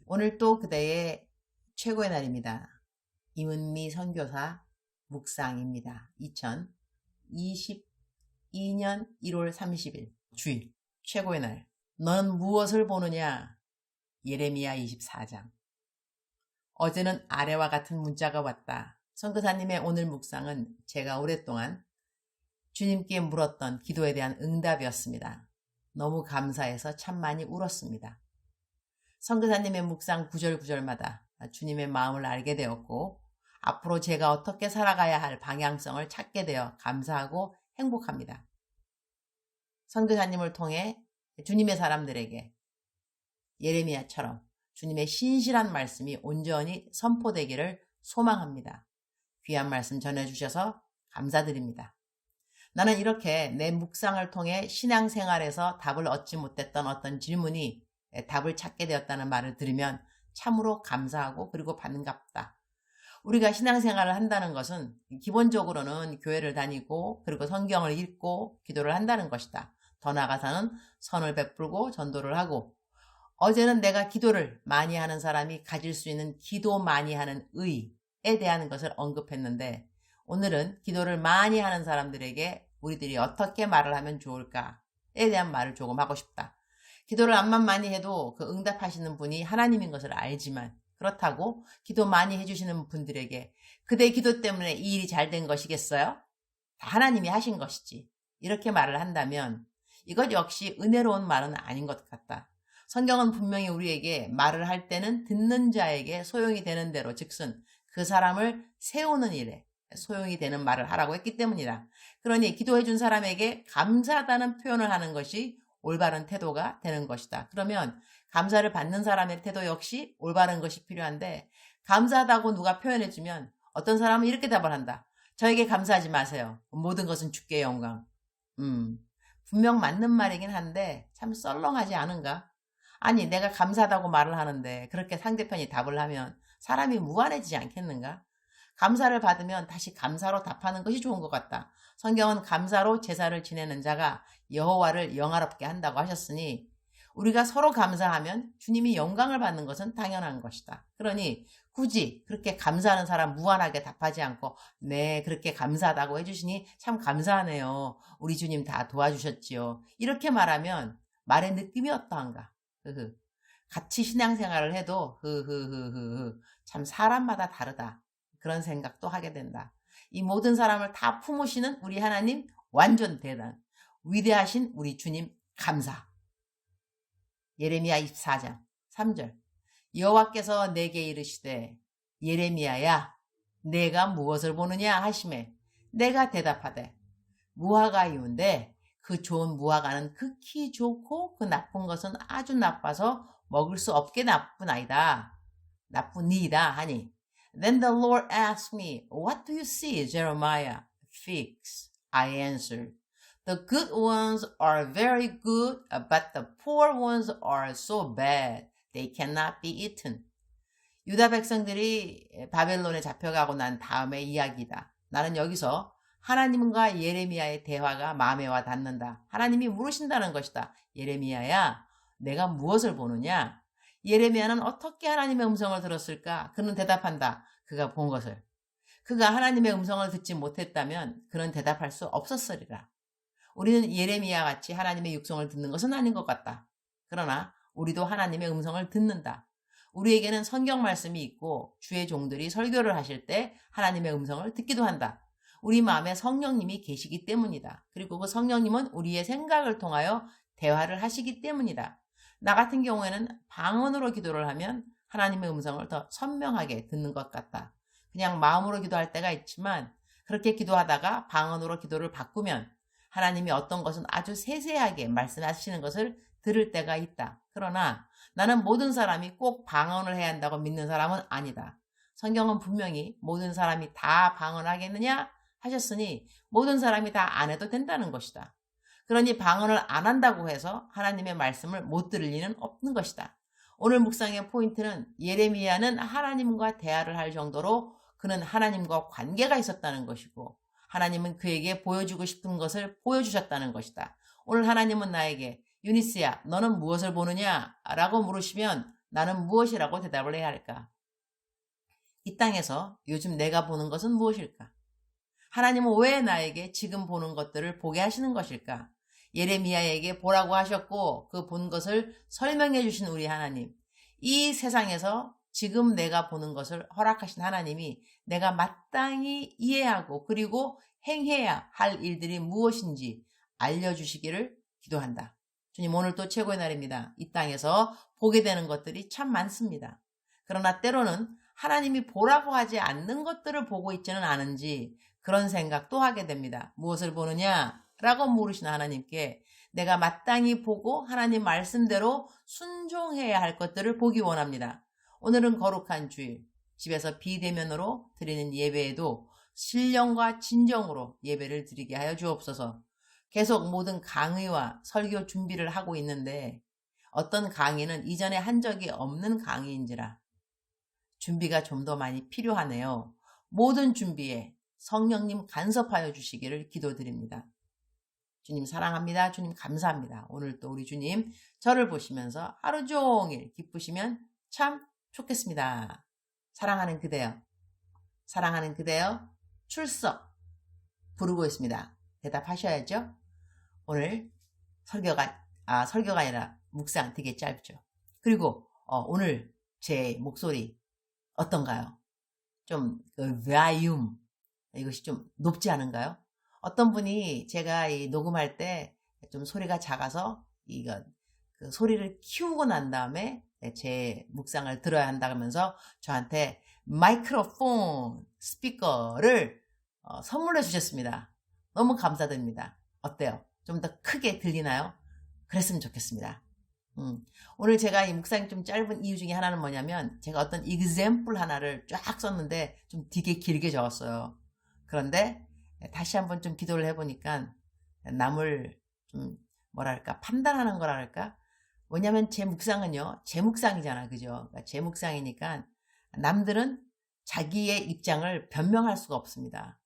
오늘 또 그대의 최고의 날입니다. 임은미 선교사 묵상입니다. 2022년 1월 30일 주일 최고의 날. 너는 무엇을 보느냐? 예레미야 24장. 어제는 아래와 같은 문자가 왔다. 선교사님의 오늘 묵상은 제가 오랫동안 주님께 물었던 기도에 대한 응답이었습니다. 너무 감사해서 참 많이 울었습니다. 선교사님의 묵상 구절구절마다 주님의 마음을 알게 되었고 앞으로 제가 어떻게 살아가야 할 방향성을 찾게 되어 감사하고 행복합니다. 선교사님을 통해 주님의 사람들에게 예레미야처럼 주님의 신실한 말씀이 온전히 선포되기를 소망합니다. 귀한 말씀 전해주셔서 감사드립니다. 나는 이렇게 내 묵상을 통해 신앙생활에서 답을 얻지 못했던 어떤 질문이 답을 찾게 되었다는 말을 들으면 참으로 감사하고 그리고 반갑다. 우리가 신앙생활을 한다는 것은 기본적으로는 교회를 다니고 그리고 성경을 읽고 기도를 한다는 것이다. 더 나아가서는 선을 베풀고 전도를 하고 어제는 내가 기도를 많이 하는 사람이 가질 수 있는 기도 많이 하는 의에 대한 것을 언급했는데 오늘은 기도를 많이 하는 사람들에게 우리들이 어떻게 말을 하면 좋을까에 대한 말을 조금 하고 싶다. 기도를 암만 많이 해도 그 응답하시는 분이 하나님인 것을 알지만 그렇다고 기도 많이 해주시는 분들에게 그대 기도 때문에 이 일이 잘 된 것이겠어요? 다 하나님이 하신 것이지. 이렇게 말을 한다면 이것 역시 은혜로운 말은 아닌 것 같다. 성경은 분명히 우리에게 말을 할 때는 듣는 자에게 소용이 되는 대로 즉슨 그 사람을 세우는 일에 소용이 되는 말을 하라고 했기 때문이다. 그러니 기도해 준 사람에게 감사하다는 표현을 하는 것이 올바른 태도가 되는 것이다. 그러면 감사를 받는 사람의 태도 역시 올바른 것이 필요한데 감사하다고 누가 표현해주면 어떤 사람은 이렇게 답을 한다. 저에게 감사하지 마세요. 모든 것은 주께 영광. 분명 맞는 말이긴 한데 참 썰렁하지 않은가? 아니 내가 감사하다고 말을 하는데 그렇게 상대편이 답을 하면 사람이 무안해지지 않겠는가? 감사를 받으면 다시 감사로 답하는 것이 좋은 것 같다. 성경은 감사로 제사를 지내는 자가 여호와를 영화롭게 한다고 하셨으니 우리가 서로 감사하면 주님이 영광을 받는 것은 당연한 것이다. 그러니 굳이 그렇게 감사하는 사람 무안하게 답하지 않고 네 그렇게 감사하다고 해주시니 참 감사하네요. 우리 주님 다 도와주셨지요. 이렇게 말하면 말의 느낌이 어떠한가? 같이 신앙생활을 해도 참 사람마다 다르다. 그런 생각도 하게 된다. 이 모든 사람을 다 품으시는 우리 하나님 완전 대단. 위대하신 우리 주님 감사. 예레미야 24장 3절. 여호와께서 내게 이르시되 예레미야야 내가 무엇을 보느냐 하시매 내가 대답하되 무화과 이운데 그 좋은 무화과는 극히 좋고 그 나쁜 것은 아주 나빠서 먹을 수 없게 나쁘나이다. 나쁘니이다 하니 Then the Lord asked me, What do you see, Jeremiah? Figs, I answered. The good ones are very good, but the poor ones are so bad, they cannot be eaten. 유다 백성들이 바벨론에 잡혀가고 난 다음의 이야기다. 나는 여기서 하나님과 예레미야의 대화가 마음에 와 닿는다. 하나님이 물으신다는 것이다. 예레미야야, 내가 무엇을 보느냐? 예레미야는 어떻게 하나님의 음성을 들었을까? 그는 대답한다. 그가 본 것을. 그가 하나님의 음성을 듣지 못했다면 그는 대답할 수 없었으리라. 우리는 예레미야 같이 하나님의 육성을 듣는 것은 아닌 것 같다. 그러나 우리도 하나님의 음성을 듣는다. 우리에게는 성경 말씀이 있고 주의 종들이 설교를 하실 때 하나님의 음성을 듣기도 한다. 우리 마음에 성령님이 계시기 때문이다. 그리고 그 성령님은 우리의 생각을 통하여 대화를 하시기 때문이다. 나 같은 경우에는 방언으로 기도를 하면 하나님의 음성을 더 선명하게 듣는 것 같다. 그냥 마음으로 기도할 때가 있지만 그렇게 기도하다가 방언으로 기도를 바꾸면 하나님이 어떤 것은 아주 세세하게 말씀하시는 것을 들을 때가 있다. 그러나 나는 모든 사람이 꼭 방언을 해야 한다고 믿는 사람은 아니다. 성경은 분명히 모든 사람이 다 방언하겠느냐 하셨으니 모든 사람이 다 안 해도 된다는 것이다. 그러니 방언을 안 한다고 해서 하나님의 말씀을 못 들을 리는 없는 것이다. 오늘 묵상의 포인트는 예레미야는 하나님과 대화를 할 정도로 그는 하나님과 관계가 있었다는 것이고 하나님은 그에게 보여주고 싶은 것을 보여주셨다는 것이다. 오늘 하나님은 나에게 유니스야 너는 무엇을 보느냐? 라고 물으시면 나는 무엇이라고 대답을 해야 할까? 이 땅에서 요즘 내가 보는 것은 무엇일까? 하나님은 왜 나에게 지금 보는 것들을 보게 하시는 것일까? 예레미야에게 보라고 하셨고 그 본 것을 설명해 주신 우리 하나님. 이 세상에서 지금 내가 보는 것을 허락하신 하나님이 내가 마땅히 이해하고 그리고 행해야 할 일들이 무엇인지 알려주시기를 기도한다. 주님, 오늘 또 최고의 날입니다. 이 땅에서 보게 되는 것들이 참 많습니다. 그러나 때로는 하나님이 보라고 하지 않는 것들을 보고 있지는 않은지 그런 생각도 하게 됩니다. 무엇을 보느냐? 라고 물으시는 하나님께 내가 마땅히 보고 하나님 말씀대로 순종해야 할 것들을 보기 원합니다. 오늘은 거룩한 주일, 집에서 비대면으로 드리는 예배에도 신령과 진정으로 예배를 드리게 하여 주옵소서. 계속 모든 강의와 설교 준비를 하고 있는데 어떤 강의는 이전에 한 적이 없는 강의인지라 준비가 좀 더 많이 필요하네요. 모든 준비에 성령님 간섭하여 주시기를 기도드립니다. 주님 사랑합니다. 주님 감사합니다. 오늘 또 우리 주님 저를 보시면서 하루 종일 기쁘시면 참 좋겠습니다. 사랑하는 그대여, 사랑하는 그대여 출석 부르고 있습니다. 대답하셔야죠. 오늘 설교가 아니라 묵상 되게 짧죠. 그리고 오늘 제 목소리 어떤가요? 좀 볼륨 이것이 좀 높지 않은가요? 어떤 분이 제가 이 녹음할 때 좀 소리가 작아서 그 소리를 키우고 난 다음에 제 묵상을 들어야 한다면서 저한테 마이크로폰 스피커를 선물해 주셨습니다. 너무 감사드립니다. 어때요? 좀 더 크게 들리나요? 그랬으면 좋겠습니다. 오늘 제가 이 묵상이 좀 짧은 이유 중에 하나는 뭐냐면 제가 어떤 example 하나를 쫙 썼는데 좀 되게 길게 적었어요. 그런데 다시 한번 좀 기도를 해보니까 남을 좀 뭐랄까 판단하는 거랄까. 왜냐면 제 묵상은요 제 묵상이잖아, 그죠? 그러니까 제 묵상이니까 남들은 자기의 입장을 변명할 수가 없습니다.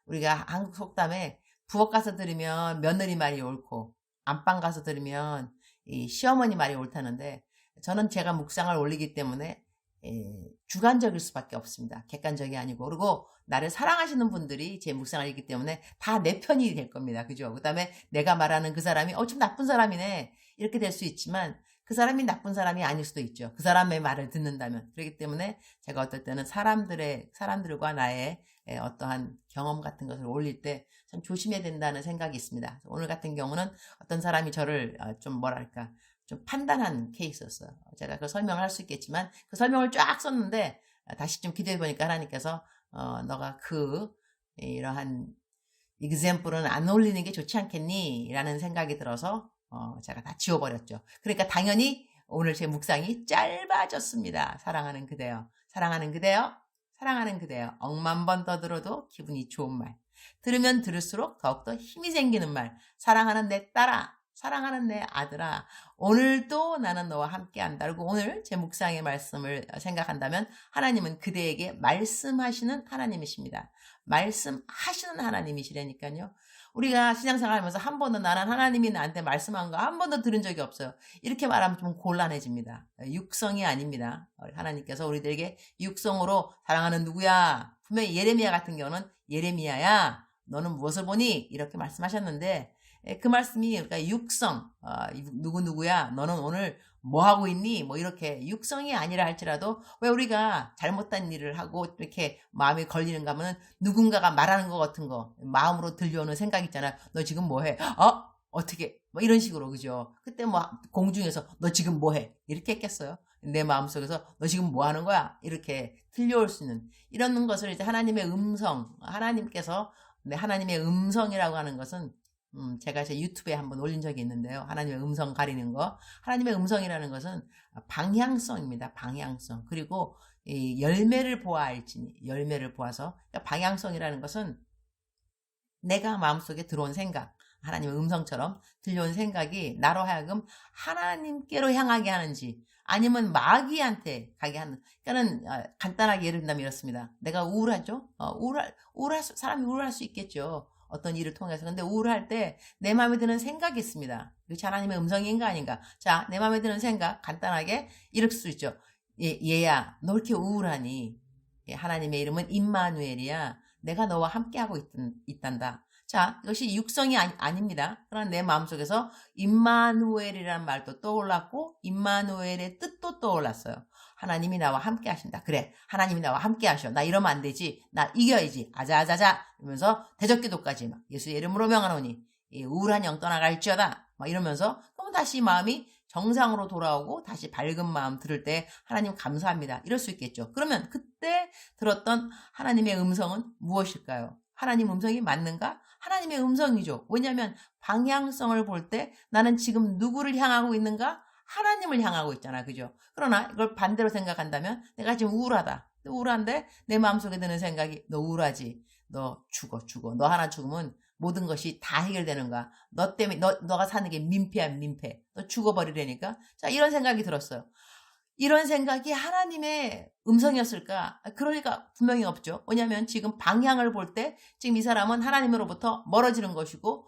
우리가 한국 속담에 부엌 가서 들으면 며느리 말이 옳고 안방 가서 들으면 이 시어머니 말이 옳다는데 저는 제가 묵상을 올리기 때문에 주관적일 수밖에 없습니다. 객관적이 아니고. 그리고 나를 사랑하시는 분들이 제 묵상을 읽기 때문에 다 내 편이 될 겁니다. 그죠? 그 다음에 내가 말하는 그 사람이 좀 나쁜 사람이네 이렇게 될 수 있지만 그 사람이 나쁜 사람이 아닐 수도 있죠. 그 사람의 말을 듣는다면. 그렇기 때문에 제가 어떨 때는 사람들과 나의 어떠한 경험 같은 것을 올릴 때 참 조심해야 된다는 생각이 있습니다. 오늘 같은 경우는 어떤 사람이 저를 좀 판단한 케이스였어요. 제가 그 설명을 할 수 있겠지만 그 설명을 쫙 썼는데 다시 좀 기도해 보니까 하나님께서 너가 이러한 example은 안 올리는 게 좋지 않겠니? 라는 생각이 들어서 제가 다 지워버렸죠. 그러니까 당연히 오늘 제 묵상이 짧아졌습니다. 사랑하는 그대여, 사랑하는 그대여, 사랑하는 그대여. 억만 번 더 들어도 기분이 좋은 말. 들으면 들을수록 더욱더 힘이 생기는 말. 사랑하는 내 딸아, 사랑하는 내 아들아, 오늘도 나는 너와 함께한다. 그리고 오늘 제 묵상의 말씀을 생각한다면 하나님은 그대에게 말씀하시는 하나님이십니다. 말씀하시는 하나님이시라니까요. 우리가 신앙생활하면서 한 번도 나는 하나님이 나한테 말씀한 거 한 번도 들은 적이 없어요. 이렇게 말하면 좀 곤란해집니다. 육성이 아닙니다. 하나님께서 우리들에게 육성으로 사랑하는 누구야? 분명히 예레미야 같은 경우는 예레미야야 너는 무엇을 보니? 이렇게 말씀하셨는데 그 말씀이 그러니까 육성, 누구야? 너는 오늘 뭐 하고 있니? 뭐 이렇게 육성이 아니라 할지라도 왜 우리가 잘못된 일을 하고 이렇게 마음이 걸리는가 하면 누군가가 말하는 것 같은 거 마음으로 들려오는 생각 있잖아. 너 지금 뭐 해? 어떻게? 뭐 이런 식으로 그죠? 그때 뭐 공중에서 너 지금 뭐 해? 이렇게 했겠어요? 내 마음속에서 너 지금 뭐 하는 거야? 이렇게 들려올 수 있는 이런 것을 이제 하나님의 음성, 하나님의 음성이라고 하는 것은 제가 제 유튜브에 한번 올린 적이 있는데요. 하나님의 음성 가리는 거. 하나님의 음성이라는 것은 방향성입니다. 방향성. 그리고 이 열매를 보아 알지니. 열매를 보아서. 그러니까 방향성이라는 것은 내가 마음속에 들어온 생각. 하나님의 음성처럼 들려온 생각이 나로 하여금 하나님께로 향하게 하는지 아니면 마귀한테 가게 하는. 그러니까는 간단하게 예를 든다면 이렇습니다. 내가 우울하죠? 사람이 우울할 수 있겠죠. 어떤 일을 통해서. 근데 우울할 때 내 마음에 드는 생각이 있습니다. 이것이 하나님의 음성인가 아닌가? 자, 내 마음에 드는 생각 간단하게 이럴 수 있죠. 얘야, 너 이렇게 우울하니? 하나님의 이름은 임마누엘이야. 내가 너와 함께하고 있단다. 자, 이것이 육성이 아닙니다. 그러나 내 마음속에서 임마누엘이라는 말도 떠올랐고 임마누엘의 뜻도 떠올랐어요. 하나님이 나와 함께 하신다. 그래, 하나님이 나와 함께 하셔. 나 이러면 안 되지. 나 이겨야지. 아자아자자 이러면서 대적기도까지 막 예수의 이름으로 명하노니 이 우울한 영 떠나갈지어다. 막 이러면서 그럼 다시 마음이 정상으로 돌아오고 다시 밝은 마음 들을 때 하나님 감사합니다. 이럴 수 있겠죠. 그러면 그때 들었던 하나님의 음성은 무엇일까요? 하나님 음성이 맞는가? 하나님의 음성이죠. 왜냐하면 방향성을 볼 때 나는 지금 누구를 향하고 있는가? 하나님을 향하고 있잖아. 그죠? 그러나 이걸 반대로 생각한다면 내가 지금 우울하다. 우울한데 내 마음속에 드는 생각이 너 우울하지. 너 죽어. 너 하나 죽으면 모든 것이 다 해결되는가? 너 때문에 너가 사는 게 민폐야, 민폐. 너 죽어버리려니까. 자, 이런 생각이 들었어요. 이런 생각이 하나님의 음성이었을까? 그러니까 분명히 없죠. 왜냐하면 지금 방향을 볼 때 지금 이 사람은 하나님으로부터 멀어지는 것이고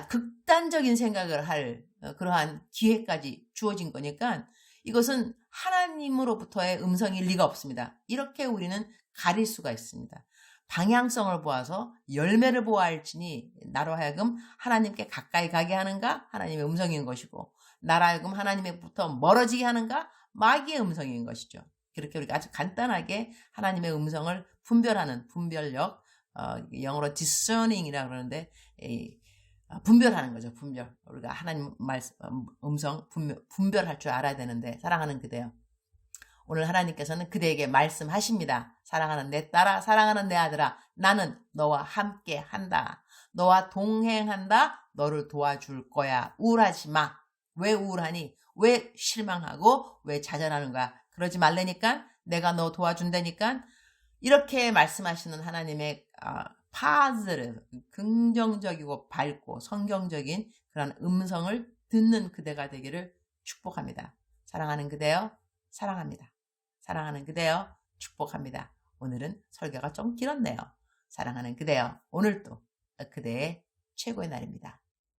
극단적인 생각을 할 그러한 기회까지 주어진 거니까 이것은 하나님으로부터의 음성일 리가 없습니다. 이렇게 우리는 가릴 수가 있습니다. 방향성을 보아서 열매를 보아할지니 나로 하여금 하나님께 가까이 가게 하는가? 하나님의 음성인 것이고 나로 하여금 하나님에부터 멀어지게 하는가? 마귀의 음성인 것이죠. 그렇게 우리가 아주 간단하게 하나님의 음성을 분별하는 분별력, 영어로 discerning이라고 그러는데 분별하는 거죠. 분별. 우리가 하나님 음성 분별할 줄 알아야 되는데 사랑하는 그대요. 오늘 하나님께서는 그대에게 말씀하십니다. 사랑하는 내 딸아, 사랑하는 내 아들아, 나는 너와 함께 한다. 너와 동행한다. 너를 도와줄 거야. 우울하지 마. 왜 우울하니? 왜 실망하고 왜 좌절하는 거야? 그러지 말라니까. 내가 너 도와준다니까. 이렇게 말씀하시는 하나님의 파즈를 긍정적이고 밝고 성경적인 그런 음성을 듣는 그대가 되기를 축복합니다. 사랑하는 그대요. 사랑합니다. 사랑하는 그대요. 축복합니다. 오늘은 설교가 좀 길었네요. 사랑하는 그대요. 오늘도 그대의 최고의 날입니다.